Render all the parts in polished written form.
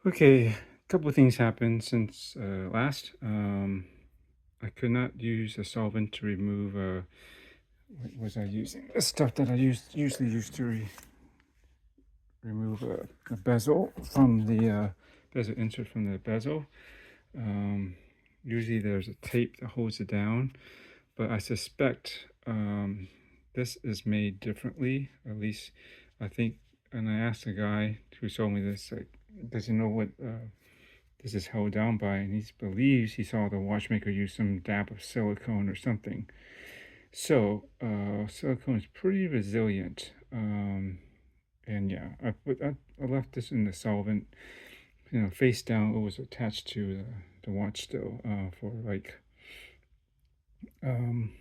Okay, a couple of things happened since last. I could not use a solvent to remove. What was I using? The stuff that I usually use to remove a bezel from the bezel insert from the bezel. Um, Usually there's a tape that holds it down, but I suspect this is made differently. At least I think. And I asked the guy who sold me this, like, does he know what this is held down by? And he believes he saw the watchmaker use some dab of silicone or something. So silicone is pretty resilient. And yeah, I left this in the solvent, face down. It was attached to the watch still for like um,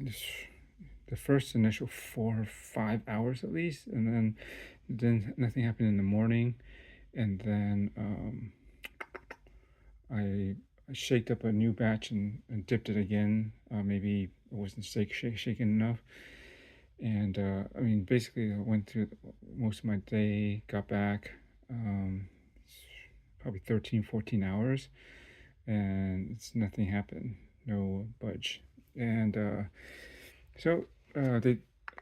the first initial 4 or 5 hours at least, and then nothing happened in the morning, and then I shaked up a new batch and dipped it again. Maybe it wasn't shaken enough. And I mean, basically, I went through most of my day, got back, um, probably 13, 14 hours, and nothing happened, no budge. And so they,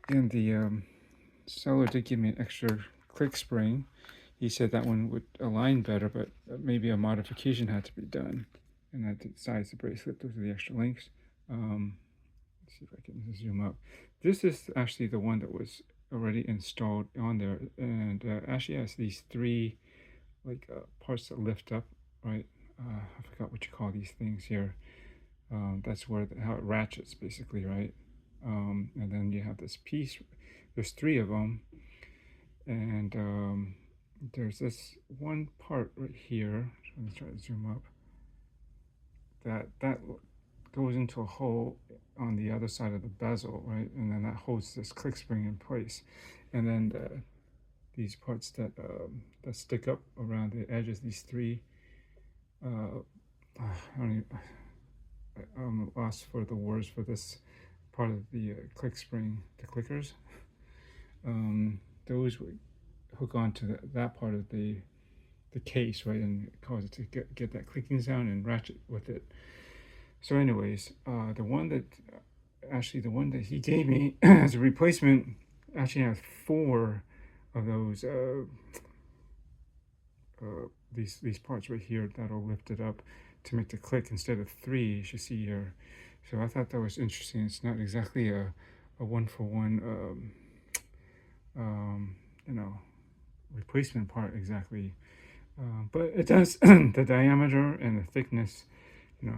and the seller did give me an extra click spring. He said that one would align better, but maybe a modification had to be done. And I did size the bracelet. Those are the extra links. Let's see if I can zoom up. This is actually the one that was already installed on there, and actually has these three like parts that lift up, right? I forgot what you call these things here. That's where how it ratchets basically, right? And then you have this piece. There's three of them, and there's this one part right here. Let me try to zoom up. That goes into a hole on the other side of the bezel, right? And then that holds this click spring in place. And then these parts that stick up around the edges, these three. I don't even, I'm lost for the words for this part of the click spring, the clickers. Those would hook onto that part of the case, right, and cause it to get that clicking sound and ratchet with it. So, anyways, the one that he gave me as a replacement actually has four of those these parts right here that'll lift it up to make the click instead of three, as you see here. So I thought that was interesting. It's not exactly a one-for-one you know, replacement part exactly, but it does the diameter and the thickness,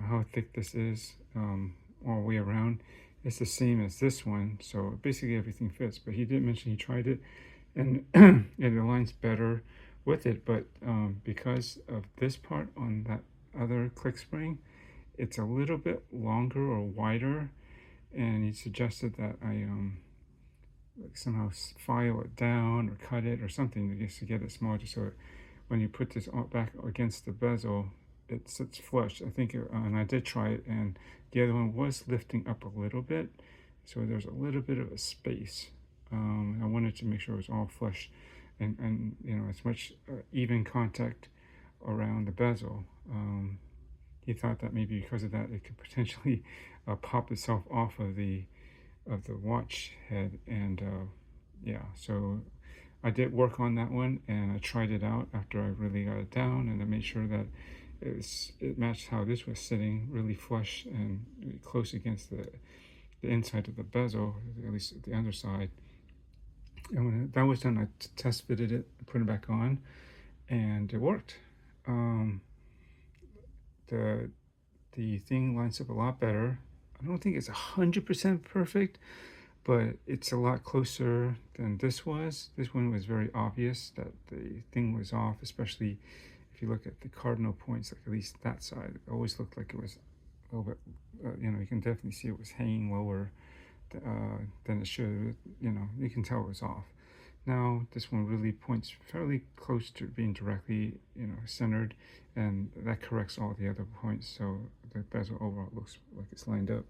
how thick this is, all the way around. It's the same as this one, so basically everything fits. But he did mention he tried it, and it aligns better with it. But because of this part on that other click spring, it's a little bit longer or wider, and he suggested that I like somehow file it down or cut it or something just to get it smaller, so when you put this back against the bezel, it sits flush. I think, and I did try it, and the other one was lifting up a little bit, so there's a little bit of a space. I wanted to make sure it was all flush, and as much even contact around the bezel. He thought that maybe because of that, it could potentially pop itself off of the watch head, and yeah, so I did work on that one, and I tried it out after I really got it down, and I made sure that it matched how this was sitting, really flush and really close against the inside of the bezel, at least the underside. And when that was done, I test fitted it, put it back on, and it worked. Um, the the thing lines up a lot better. I don't think it's 100% perfect, but it's a lot closer than this was. This one was very obvious that the thing was off, especially if you look at the cardinal points, like at least that side. It always looked like it was a little bit, you can definitely see it was hanging lower than it should. You can tell it was off. Now this one really points fairly close to being directly, centered, and that corrects all the other points. So the bezel overall looks like it's lined up.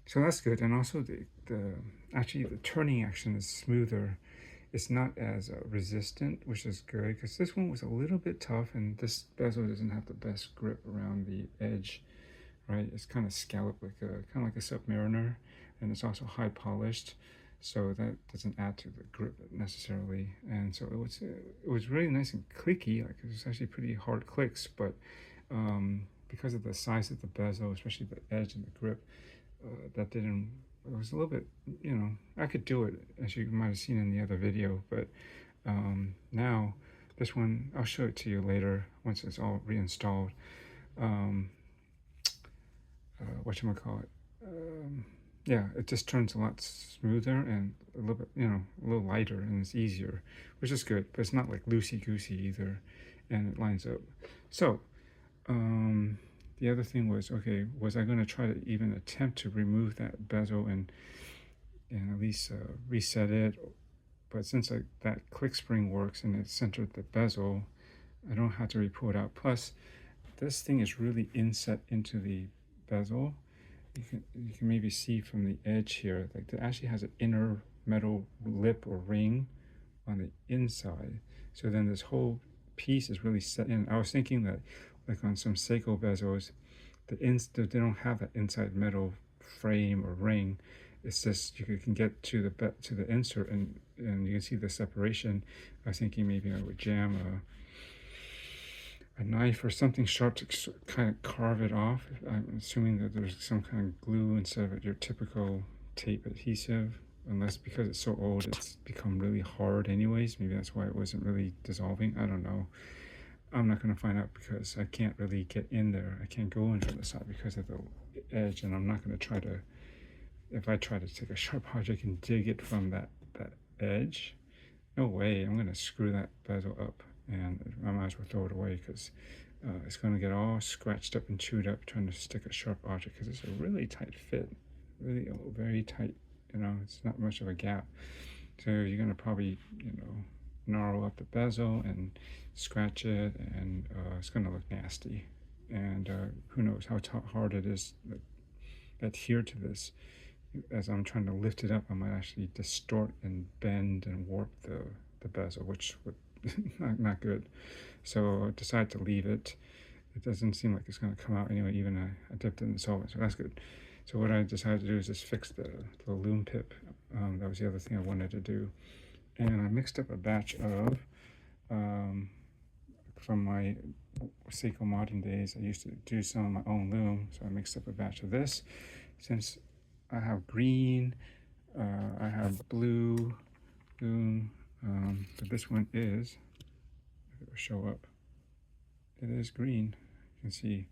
So that's good. And also the actually the turning action is smoother. it's not as resistant, which is good, because this one was a little bit tough, and this bezel doesn't have the best grip around the edge, right? It's kind of scalloped, like kind of like a Submariner, and it's also high polished, so that doesn't add to the grip necessarily. And so it was really nice and clicky. Like it was actually pretty hard clicks, but because of the size of the bezel, especially the edge and the grip, that didn't. It was a little bit, you know, I could do it, as you might have seen in the other video, but now this one, I'll show it to you later once it's all reinstalled. Whatchamacallit? Yeah, it just turns a lot smoother and a little bit, you know, a little lighter, and it's easier, which is good, but it's not like loosey-goosey either, and it lines up. So, the other thing was, okay, was I going to try to even attempt to remove that bezel and at least reset it? But since that click spring works and it centered the bezel, I don't have to re-pull it out. Plus, this thing is really inset into the bezel. You can maybe see from the edge here, like it actually has an inner metal lip or ring on the inside. So then this whole piece is really set in. I was thinking that, like on some Seiko bezels, they don't have that inside metal frame or ring. It's just you can get to the insert, and you can see the separation. I was thinking maybe I would jam a knife or something sharp to kind of carve it off. I'm assuming that there's some kind of glue instead of your typical tape adhesive, unless because it's so old it's become really hard anyways. Maybe that's why it wasn't really dissolving. I don't know. I'm not going to find out because I can't really get in there. I can't go in from the side because of the edge, and I'm not going to try to, if I try to take a sharp object and dig it from that edge, no way. I'm going to screw that bezel up, and I might as well throw it away because it's going to get all scratched up and chewed up trying to stick a sharp object, because it's a really tight fit, really very tight, you know, it's not much of a gap. So you're going to probably, you know, gnarrow up the bezel and scratch it, and it's going to look nasty. And who knows how hard it is to adhere to this. As I'm trying to lift it up, I might actually distort and bend and warp the bezel, which would not good. So I decided to leave it. It doesn't seem like it's going to come out anyway, even I dipped it in solvent, so that's good. So what I decided to do is just fix the lume pip. That was the other thing I wanted to do. And I mixed up a batch of, from my Seiko Modern days, I used to do some of my own lume, so I mixed up a batch of this. Since I have green, I have blue lume, but this one is, if it will show up, it is green. You can see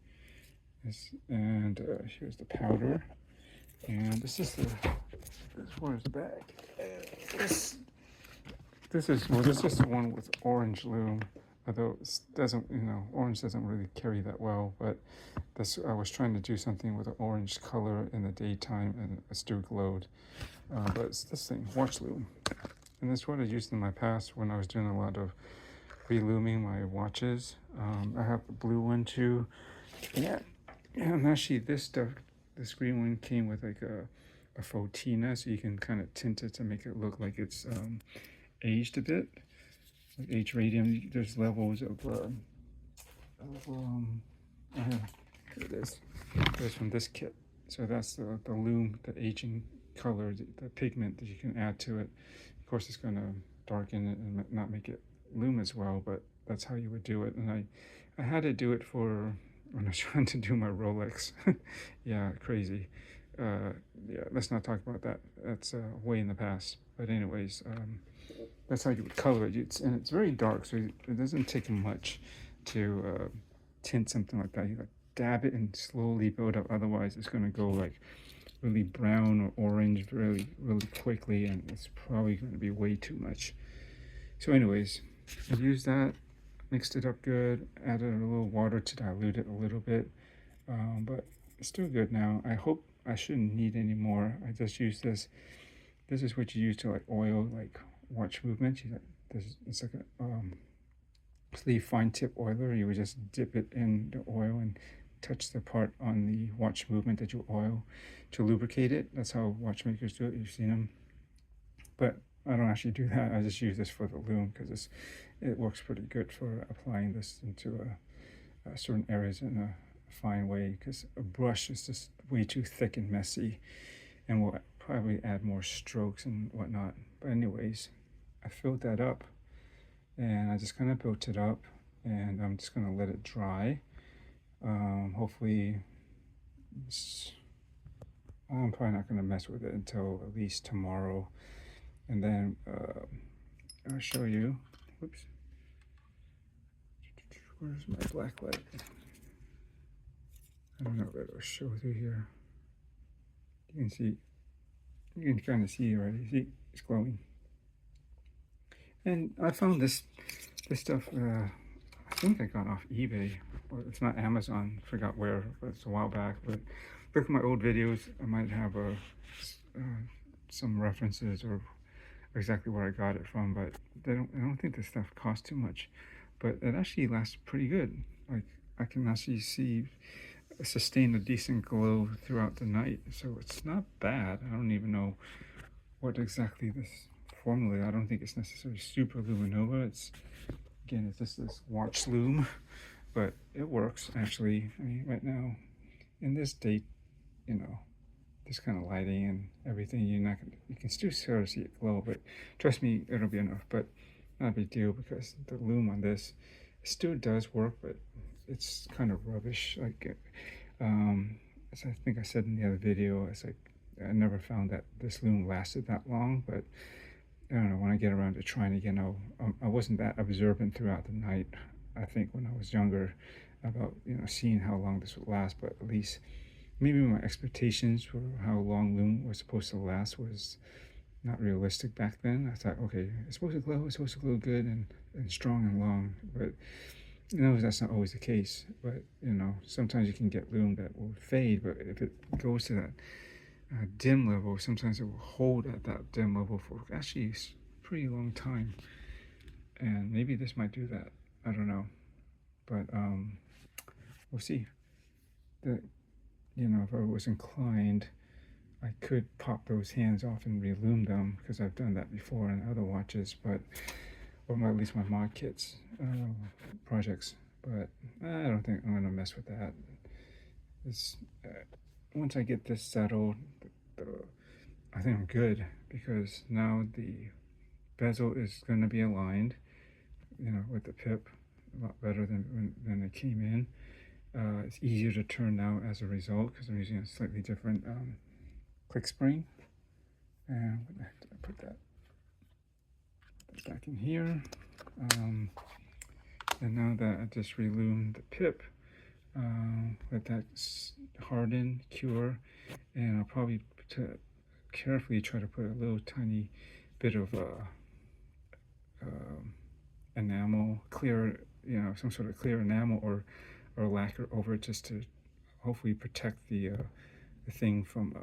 this, and here's the powder, and this is where's the bag? This is the one with orange lume, although it doesn't, you know, orange doesn't really carry that well, but I was trying to do something with an orange color in the daytime and it still glowed. But it's this thing, watch lume. And that's what I used in my past when I was doing a lot of reluming my watches. I have the blue one too. Yeah, and actually this green one came with like a fauxtina, so you can kind of tint it to make it look like it's aged a bit, like age radium. There's levels of here it is. There's from this kit. So that's the lume, the aging color, the pigment that you can add to it. Of course, it's going to darken it and not make it lume as well, but that's how you would do it. And I had to do it for when I was trying to do my Rolex. Yeah, crazy. Yeah, let's not talk about that. That's way in the past. But anyways, that's how you would color it. And it's very dark, so it doesn't take much to tint something like that. You like dab it and slowly build up. Otherwise, it's going to go like really brown or orange really quickly, and it's probably going to be way too much. So anyways, I used that, mixed it up good, added a little water to dilute it a little bit, but it's still good now. I hope I shouldn't need any more. I just use this. This is what you use to like oil like watch movements. It's like a sleeve fine tip oiler. You would just dip it in the oil and touch the part on the watch movement that you oil to lubricate it. That's how watchmakers do it. You've seen them. But I don't actually do that. I just use this for the lume because it works pretty good for applying this into certain areas in a fine way, because a brush is just way too thick and messy and will probably add more strokes and whatnot. But anyways, I filled that up and I just kind of built it up, and I'm just going to let it dry. Hopefully I'm probably not going to mess with it until at least tomorrow, and then I'll show you. Whoops, where's my black light? I don't know if it'll show through here. You can see, you can kind of see already. See, it's glowing. And I found this stuff, I think I got off eBay, or it's not Amazon, forgot where, but it's a while back. But look at my old videos, I might have some references or exactly where I got it from, but I don't think this stuff costs too much. But it actually lasts pretty good. Like, I can actually sustain a decent glow throughout the night, so it's not bad. I don't even know what exactly this formula. I don't think it's necessarily super luminova. It's just this watch lume, but it works actually. I mean, right now in this date, this kind of lighting and everything, you can still sort of see it glow, but trust me, it'll be enough. But not a big deal, because the lume on this still does work, but it's kind of rubbish. Like, as I think I said in the other video, it's like I never found that this lume lasted that long. But I don't know, when I get around to trying again, I wasn't that observant throughout the night, I think, when I was younger, about seeing how long this would last. But at least maybe my expectations for how long lume was supposed to last was not realistic back then. I thought, okay, it's supposed to glow good and strong and long, but that's not always the case. But sometimes you can get lume that will fade, but if it goes to that dim level, sometimes it will hold at that dim level for actually a pretty long time. And maybe this might do that, I don't know, but we'll see. If I was inclined, I could pop those hands off and relume them, because I've done that before in other watches, or at least my mod kits projects. But I don't think I'm gonna mess with that. Once I get this settled, I think I'm good, because now the bezel is going to be aligned, with the pip a lot better than it came in. It's easier to turn now as a result, because I'm using a slightly different click spring. And did I put that back in here? And now that I just relumed the pip, let that harden, cure, and I'll probably carefully try to put a little tiny bit of enamel, clear, some sort of clear enamel or lacquer over it, just to hopefully protect the thing from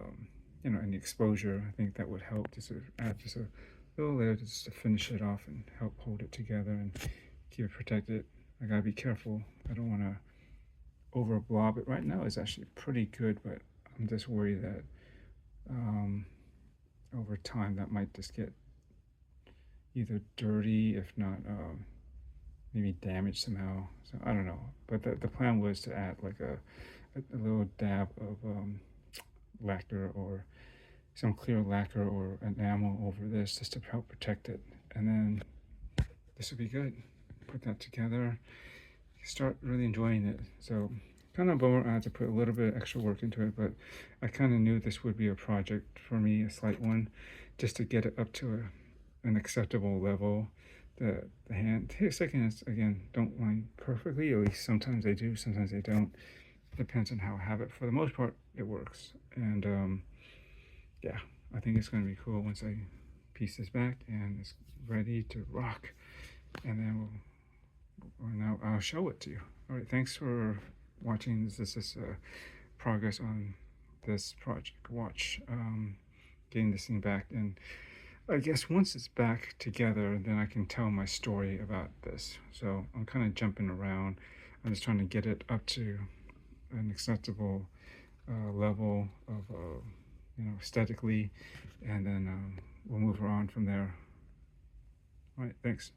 any exposure. I think that would help, just to add just a little layer just to finish it off and help hold it together and keep it protected. I gotta be careful. I don't want to over blob it. Right now it's actually pretty good, but I'm just worried that over time that might just get either dirty, if not maybe damaged somehow. So I don't know, but the plan was to add like a little dab of lacquer, or some clear lacquer or enamel over this, just to help protect it, and then this will be good. Put that together, start really enjoying it. So kind of bummer I had to put a little bit of extra work into it, but I kind of knew this would be a project for me, a slight one, just to get it up to an acceptable level. The hand takes seconds, again, don't line perfectly, at least sometimes they do, sometimes they don't. Depends on how I have it. For the most part, it works. And yeah, I think it's going to be cool once I piece this back and it's ready to rock. And then now I'll show it to you. All right, thanks for watching. This is progress on this project watch, getting this thing back. And I guess once it's back together, then I can tell my story about this. So I'm kind of jumping around. I'm just trying to get it up to an acceptable level of aesthetically, and then we'll move on from there. All right, thanks.